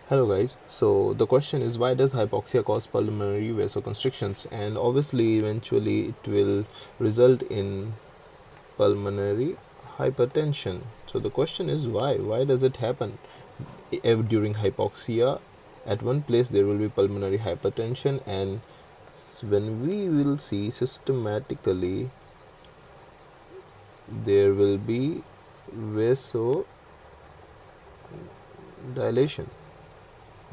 Hello guys, so the question is, why does hypoxia cause pulmonary vasoconstrictions, and obviously eventually it will result in pulmonary hypertension. So the question is, why does it happen? During hypoxia, at one place there will be pulmonary hypertension, and when we will see systematically there will be vasodilation.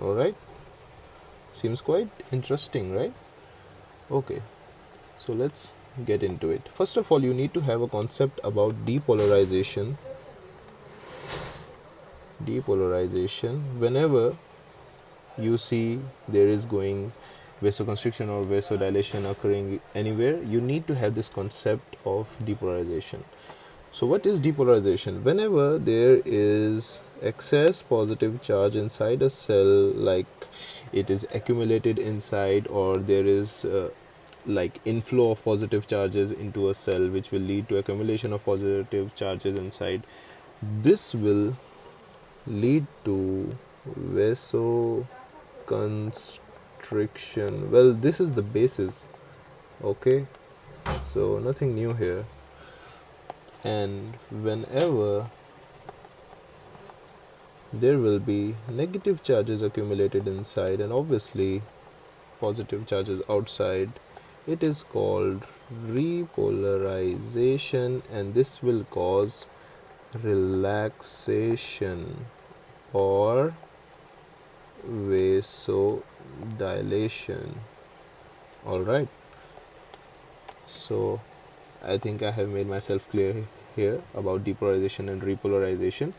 All right, seems quite interesting, right? Okay, so let's get into it. First of all, you need to have a concept about depolarization. Whenever you see there is going vasoconstriction or vasodilation occurring anywhere, you need to have this concept of depolarization. So what is depolarization? Whenever there is excess positive charge inside a cell, like it is accumulated inside, or there is like inflow of positive charges into a cell, which will lead to accumulation of positive charges inside, this will lead to vasoconstriction. Well, this is the basis. Okay, so nothing new here. And whenever there will be negative charges accumulated inside and obviously positive charges outside, it is called repolarization, and this will cause relaxation or vasodilation. All right, so I think I have made myself clear here about depolarization and repolarization.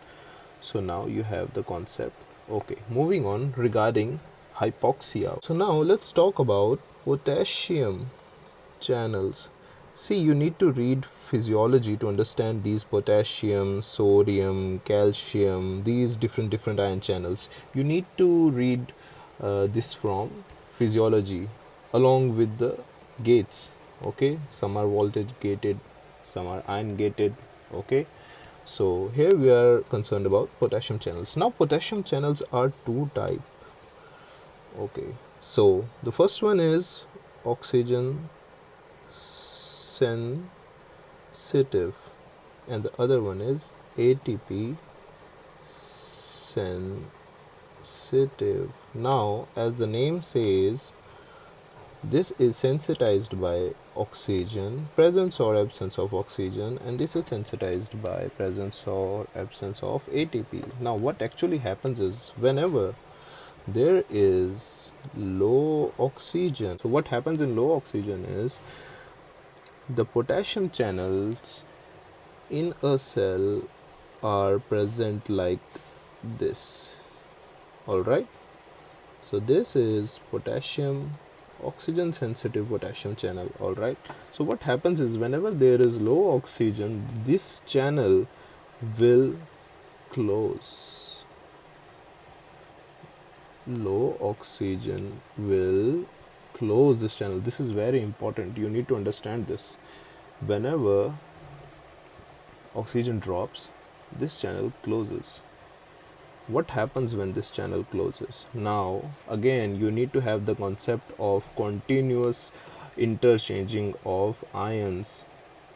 So now you have the concept. Okay, moving on regarding hypoxia. So now let's talk about potassium channels. See, you need to read physiology to understand these potassium, sodium, calcium, these different ion channels. You need to read this from physiology along with the gates. Okay, some are voltage gated, some are ion gated. Okay, so here we are concerned about potassium channels. Now potassium channels are two type. Okay, so the first one is oxygen sensitive, and the other one is ATP sensitive. Now, as the name says, this is sensitized by oxygen, presence or absence of oxygen, and this is sensitized by presence or absence of ATP. Now, what actually happens is whenever there is low oxygen, so what happens in low oxygen is the potassium channels in a cell are present like this. All right, so this is potassium, oxygen sensitive potassium channel. All right, so what happens is whenever there is low oxygen, this channel will close. Low oxygen will close this channel. This is very important, you need to understand this. Whenever oxygen drops, this channel closes. What happens when this channel closes? Now again, you need to have the concept of continuous interchanging of ions,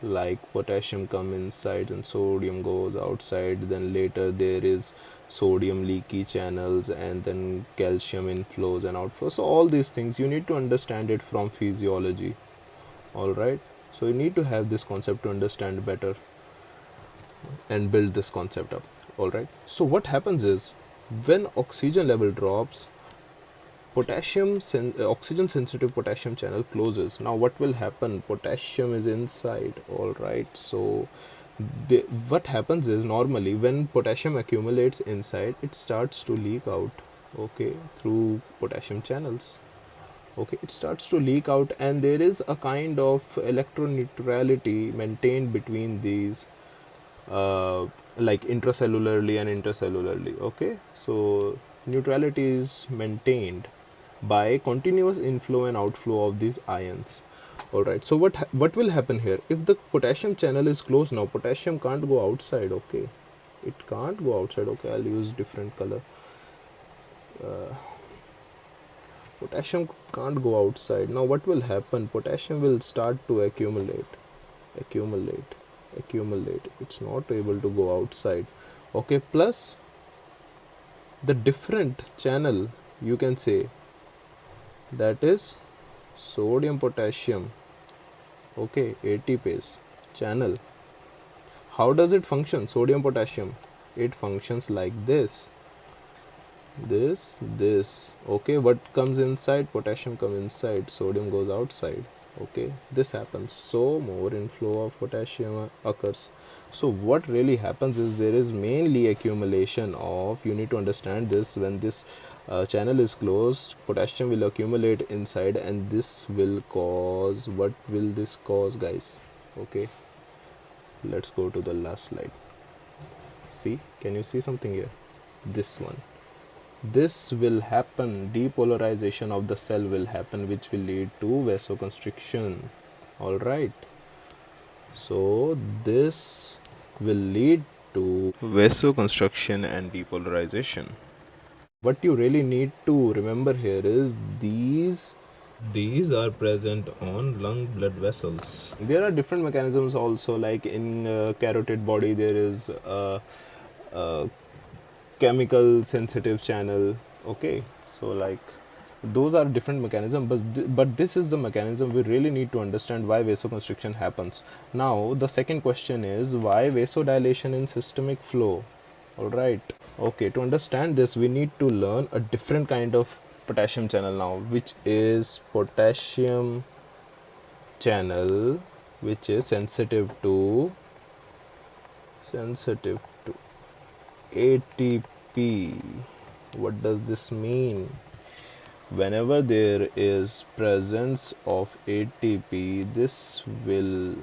like potassium come inside and sodium goes outside, then later there is sodium leaky channels, and then calcium inflows and outflows. So all these things you need to understand it from physiology. All right, so you need to have this concept to understand better and build this concept up. All right, so what happens is when oxygen level drops, oxygen sensitive potassium channel closes. Now what will happen? Potassium is inside. All right, so what happens is normally when potassium accumulates inside, it starts to leak out. Okay, through potassium channels. Okay, it starts to leak out, and there is a kind of electroneutrality maintained between these, like intracellularly and intercellularly. Okay, so neutrality is maintained by continuous inflow and outflow of these ions. All right, so what will happen here? If the potassium channel is closed, now potassium can't go outside. Okay, it can't go outside. Okay, I'll use different color. potassium can't go outside. Now what will happen? Potassium will start to accumulate. It's not able to go outside. Okay, plus the different channel, you can say, that is sodium potassium, okay, ATPase channel. How does it function? Sodium potassium, it functions like this, okay. What comes inside? Potassium comes inside, sodium goes outside, okay. This happens, so more inflow of potassium occurs. So what really happens is there is mainly accumulation of, you need to understand this, when this channel is closed, potassium will accumulate inside, and this will cause, what will this cause, guys? Okay, let's go to the last slide. See, can you see something here? This one, this will happen, depolarization of the cell will happen, which will lead to vasoconstriction. All right, so this will lead to vasoconstriction and depolarization. What you really need to remember here is these are present on lung blood vessels. There are different mechanisms also, like in carotid body there is a chemical sensitive channel, okay. So like those are different mechanisms, but this is the mechanism we really need to understand, why vasoconstriction happens. Now the second question is, why vasodilation in systemic flow? All right, okay, to understand this we need to learn a different kind of potassium channel now, which is potassium channel, which is sensitive to ATP. What does this mean? Whenever there is presence of ATP, this will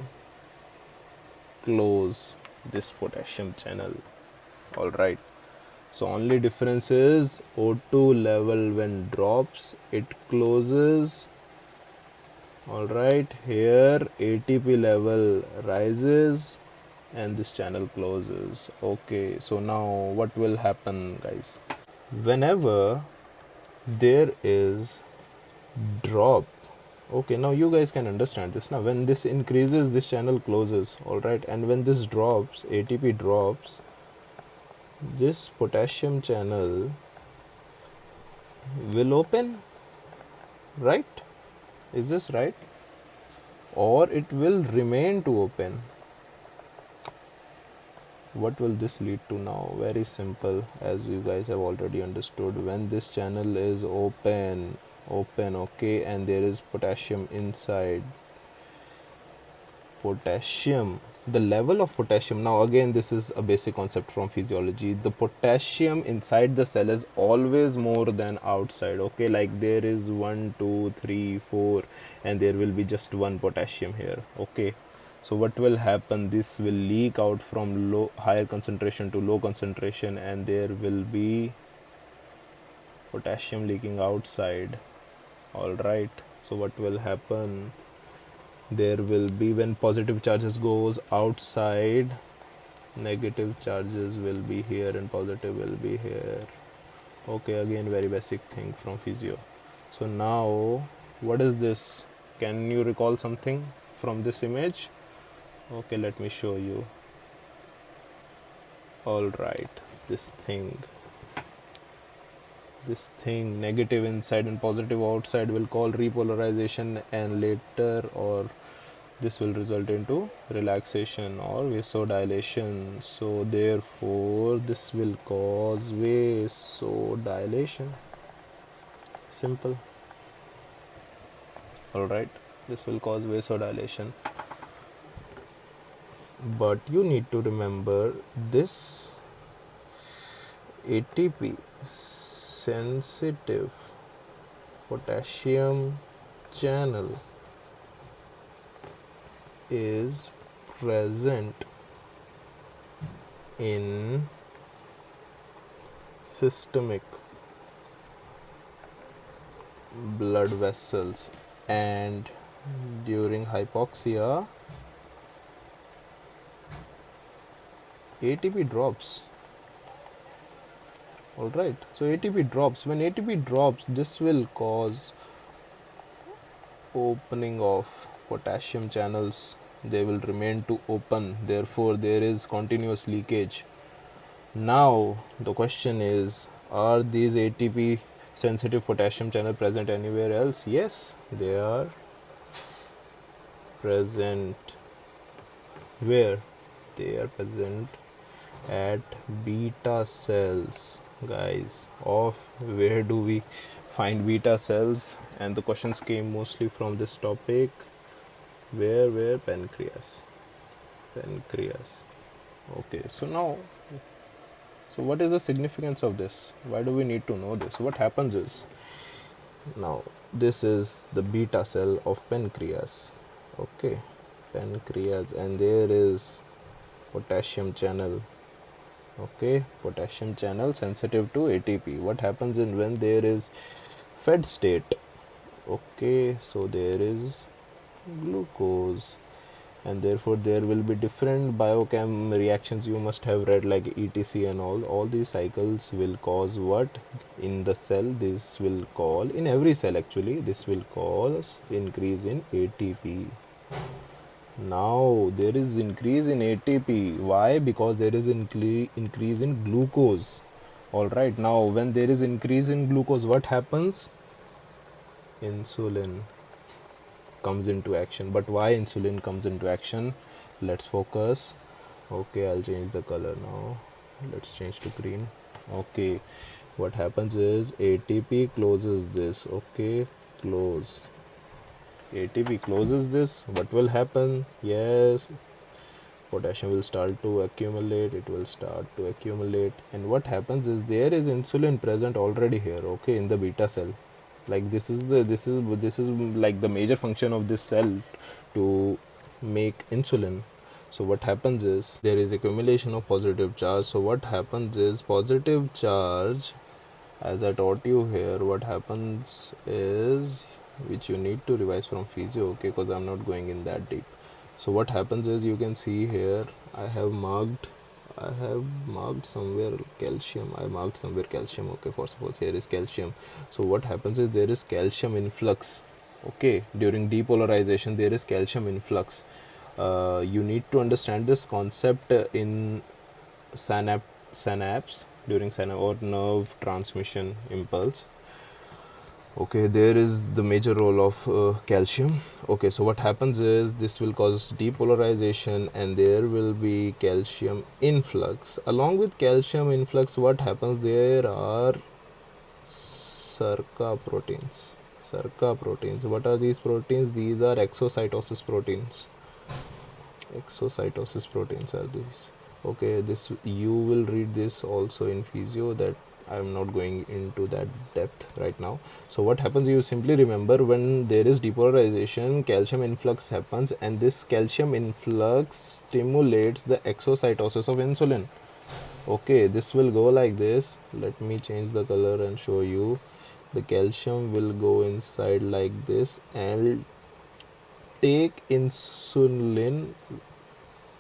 close this potassium channel. All right, so only difference is O2 level when drops, it closes. All right, here ATP level rises and this channel closes. Okay, so now what will happen, guys? Whenever there is drop, okay, now you guys can understand this. Now when this increases, this channel closes, all right, and when this drops, ATP drops, this potassium channel will open, right? Is this right? Or it will remain to open? What will this lead to now? Very simple, as you guys have already understood. When this channel is open, okay, and there is potassium inside, the level of potassium, now again this is a basic concept from physiology, the potassium inside the cell is always more than outside, okay. Like there is 1 2 3 4 and there will be just one potassium here, okay. So what will happen, this will leak out from higher concentration to low concentration, and there will be potassium leaking outside. All right, so what will happen, there will be, when positive charges goes outside, negative charges will be here and positive will be here, okay. Again, very basic thing from physio. So now what is this? Can you recall something from this image? Okay, let me show you. All right, this thing, negative inside and positive outside, will call repolarization, and later, or this will result into relaxation or vasodilation. So therefore this will cause vasodilation. Simple. All right, this will cause vasodilation. But you need to remember, this ATP sensitive potassium channel is present in systemic blood vessels, and during hypoxia ATP drops. Alright, so ATP drops. When ATP drops, this will cause opening of potassium channels. They will remain to open, therefore there is continuous leakage. Now the question is, are these ATP sensitive potassium channel present anywhere else? Yes, they are present. Where? They are present at beta cells, guys. Of where do we find beta cells? And the questions came mostly from this topic. Where? Pancreas. Pancreas. Okay, so now, so what is the significance of this? Why do we need to know this? What happens is, now this is the beta cell of pancreas. Okay, pancreas, and there is potassium channel. Okay, potassium channel sensitive to ATP. What happens in when there is fed state? Okay, so there is glucose, and therefore there will be different biochem reactions you must have read, like etc and all these cycles will cause what in the cell? This will call, in every cell actually, this will cause increase in ATP. Now there is increase in ATP. Why? Because there is increase in glucose. Alright, now when there is increase in glucose, what happens? Insulin comes into action. But why insulin comes into action? Let's focus. Okay, I'll change the color now. Let's change to green. Okay, what happens is ATP closes this. Okay, close. ATP closes this. What will happen? Yes, potassium will start to accumulate. It will start to accumulate, and what happens is there is insulin present already here. Okay, in the beta cell. Like this is like the major function of this cell, to make insulin. So what happens is there is accumulation of positive charge. So what happens is positive charge, as I taught you here, what happens is, which you need to revise from physio, okay, because I'm not going in that deep. So what happens is, you can see here I have marked somewhere calcium. I marked somewhere calcium. Okay, for suppose here is calcium. So what happens is there is calcium influx. Okay, during depolarization there is calcium influx. You need to understand this concept in synapse, during synapse or nerve transmission impulse. Okay, there is the major role of calcium. Okay, so what happens is this will cause depolarization, and there will be calcium influx. Along with calcium influx, what happens? There are SERCA proteins. SERCA proteins. What are these proteins? These are exocytosis proteins. Exocytosis proteins are these. Okay, this you will read this also in physio, that I am not going into that depth right now. So what happens, you simply remember, when there is depolarization, calcium influx happens, and this calcium influx stimulates the exocytosis of insulin. Okay, this will go like this. Let me change the color and show you. The calcium will go inside like this and take insulin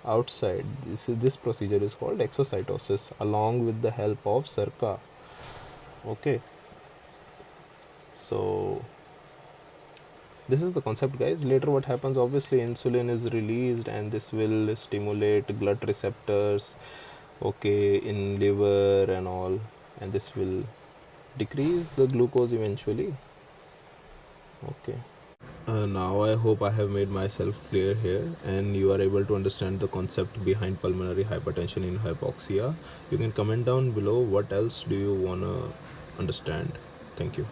outside. This procedure is called exocytosis, along with the help of SERCA. Okay, so this is the concept, guys. Later what happens, obviously insulin is released, and this will stimulate blood receptors, okay, in liver and all, and this will decrease the glucose eventually. Okay, now I hope I have made myself clear here, and you are able to understand the concept behind pulmonary hypertension in hypoxia. You can comment down below what else do you want to understand. Thank you.